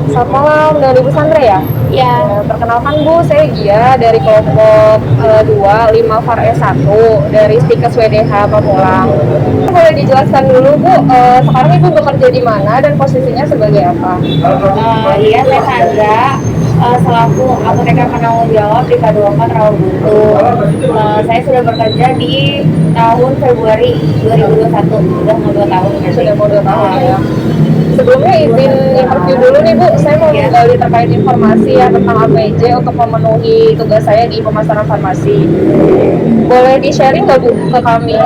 Selamat malam dengan Ibu Sandra ya? Ya, Perkenalkan Bu, saya Gia dari kelompok 2, 5 Far S1 dari Stikes WDH Pamulang. Boleh dijelaskan dulu Bu, sekarang Ibu bekerja di mana dan posisinya sebagai apa? iya saya Sandra, selaku apoteker penanggung jawab di K24 Rawabuntu. Saya sudah bekerja di tahun Februari 2021, sudah mau 2 tahun berarti. Sudah mau 2 tahun ya. Sebelumnya izin interview dulu nih Bu, saya mau Ya. menggali terkait informasi ya tentang APJ untuk memenuhi tugas saya di pemasaran farmasi. Boleh di-sharing nggak Bu ke kami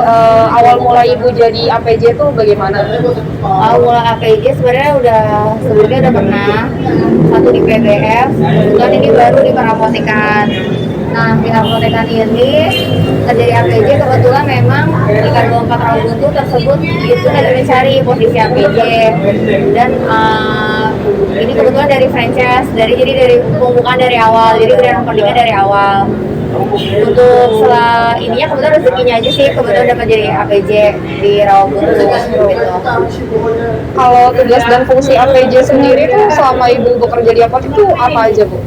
awal mulai Ibu jadi APJ itu bagaimana? Mulai APJ sebenarnya sebelumnya udah pernah satu di PBF, kemudian ini baru di Parapotekan. Nah, di apotekan ini terjadi APJ, kebetulan memang di K24 Rawabuntu tersebut itu lagi mencari posisi APJ dan ini kebetulan dari franchise, jadi dari pembukaan dari awal, jadi udah recordingnya dari awal. Untuk setelah ininya kebetulan rezekinya aja sih, kebetulan dapat jadi APJ di Rawabuntu gitu. Kalau tugas dan fungsi APJ sendiri tuh selama Ibu bekerja di apotek itu apa aja Bu?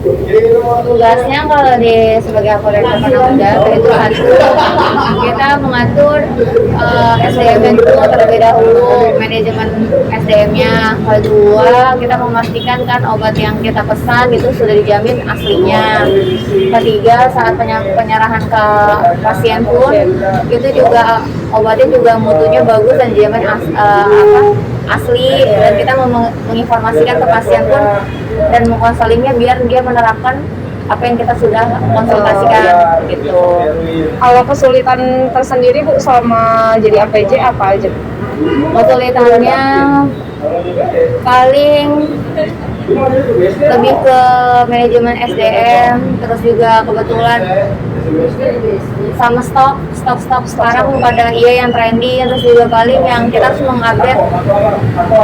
Tugasnya kalau sebagai apoteker penanggung jawab itu satu, kita mengatur SDM-nya dulu terlebih dahulu, manajemen SDM-nya. Kedua, kita memastikan kan obat yang kita pesan itu sudah dijamin aslinya. Ketiga, saat penyerahan ke pasien pun itu juga obatnya juga mutunya bagus dan dijamin asli, dan kita menginformasikan ke pasien pun dan mengkonselingnya biar dia menerapkan apa yang kita sudah konsultasikan gitu. Kalau kesulitan tersendiri Bu selama jadi APJ apa aja? Kesulitannya paling lebih ke manajemen SDM, terus juga kebetulan sama stok sekarang pada yang trendy, terus juga paling yang kita harus mengupdate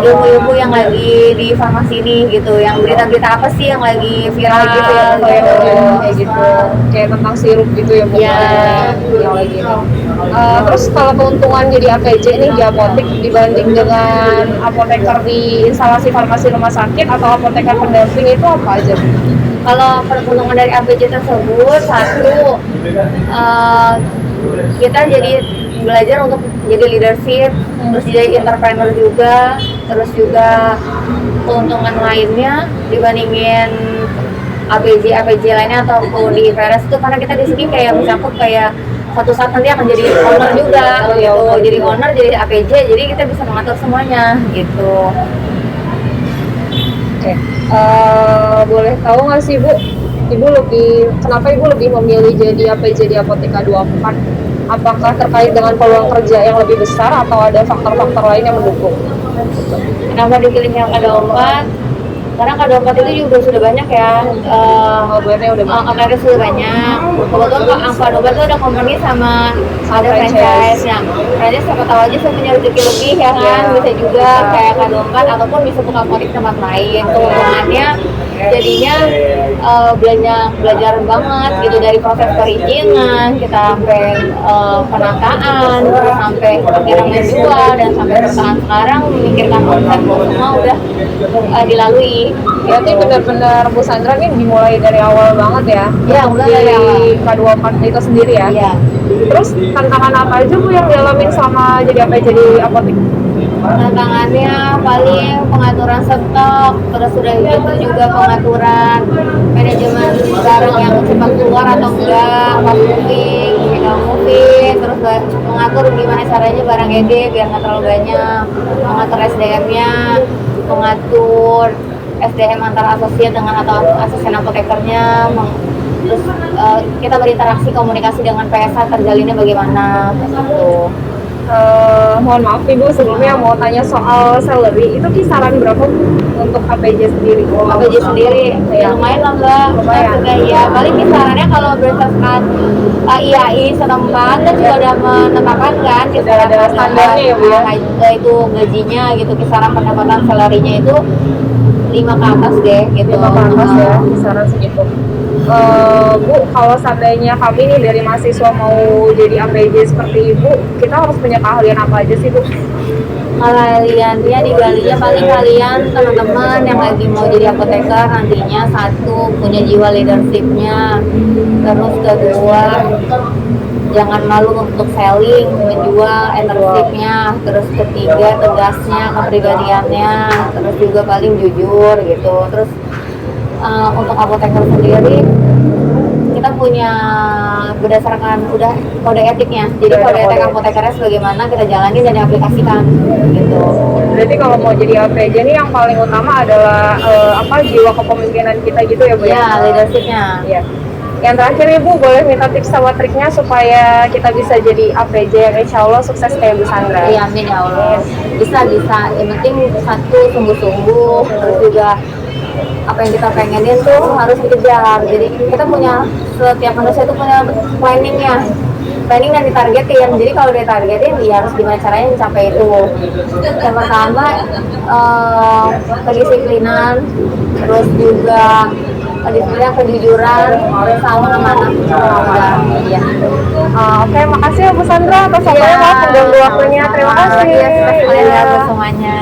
ilmu-ilmu yang lagi di farmasi ini gitu, yang berita-berita apa sih yang lagi viral gitu ya, kayak gitu, kayak tentang sirup gitu ya Bu? Ya. Yang lagi. Terus kalau keuntungan jadi APJ nih di apotek dibanding dengan apoteker di instalasi farmasi rumah sakit atau apoteker pendamping itu apa aja Bu? Kalau keuntungan dari APJ tersebut, satu, kita jadi belajar untuk jadi leadership, terus jadi entrepreneur juga, terus juga keuntungan lainnya dibandingin APJ lainnya atau di IPRS itu, karena kita di sini kayak misalkan kayak suatu saat nanti akan jadi owner juga gitu, jadi owner, jadi APJ, jadi kita bisa mengatur semuanya gitu. Oke. Boleh tahu nggak sih Bu, kenapa Ibu lebih memilih jadi APJ di Apotek K24? Apakah terkait dengan peluang kerja yang lebih besar atau ada faktor-faktor lain yang mendukung? Kenapa dipilih yang K24? Karena K24 itu juga sudah banyak ya, outletnya sudah banyak. Kebetulan K24 itu ada company sama ada franchise. Nah, franchise siapa tahu aja saya punya rezeki lebih ya kan, bisa juga kayak K24 ataupun bisa buka apotek tempat lain. Keuntungannya jadinya belajar banget gitu, dari proses perizinan kita sampai penataan, terus sampai akhirnya menjual, dan sampai perusahaan sekarang memikirkan konsep semua udah dilalui. Berarti benar-benar Bu Sandra nih dimulai dari awal banget ya? Ya, mulai dari awal. K24 itu sendiri ya? Iya. Terus tantangan apa aja Bu yang dialamin selama jadi APJ di apotek? Tantangannya paling pengaturan stok, terus sudah itu juga pengaturan manajemen barang yang cepat keluar atau enggak, fast moving, tinggal moving, terus mengatur gimana caranya barang edit biar nggak terlalu banyak, mengatur SDM-nya, mengatur SDM antara asosiat dengan atau asisten apotekernya, terus kita berinteraksi komunikasi dengan PSA terjalinnya bagaimana gitu. Mohon maaf Ibu, sebelumnya mau tanya soal salary, itu kisaran berapa untuk APJ sendiri? APJ sendiri ya lumayan lah Mbak, lumayan. Ya paling kisarannya kalau berdasarkan IAI setempat kan juga udah menetapkan kan kisaran ada standarnya ya Bu ya? Itu gajinya gitu, kisaran pendapatan salarinya itu 5 ke atas deh gitu. 5 ke atas ya, kisaran segitu. Bu, kalau seandainya kami nih dari mahasiswa mau jadi APJ seperti Ibu, kita harus punya keahlian apa aja sih Bu? kaliannya digalinya paling kalian teman-teman yang lagi mau jadi apoteker nantinya, satu punya jiwa leadershipnya, terus kedua jangan malu untuk selling, menjual energinya, terus ketiga tegasnya kepribadiannya, terus juga paling jujur gitu. Terus untuk apoteker sendiri kita punya berdasarkan udah kode etiknya, jadi kode etik apotekernya sebagaimana kita jalanin dan diaplikasikan gitu. Berarti kalau mau jadi APJ nih yang paling utama adalah jiwa kepemimpinan kita gitu ya Bu? Ya, leadershipnya. Iya. Yang terakhir Ibu boleh minta tips sama triknya supaya kita bisa jadi APJ yang insya Allah sukses kayak Bu Sandra. Iya, amin ya Allah. Bisa. Yang penting satu sungguh-sungguh, terus juga apa yang kita pengenin tuh harus dikejar. Jadi kita punya, setiap manusia itu punya planning dan ditargetin. Jadi kalau ditargetin ya harus gimana caranya mencapai itu. Yang pertama kedisiplinan, terus juga kedisiplinan, kejujuran, sama amanah. Iya. Oke, makasih ya Bu Sandra atas waktunya, maaf mengganggu waktunya. Terima kasih. Iya, semuanya.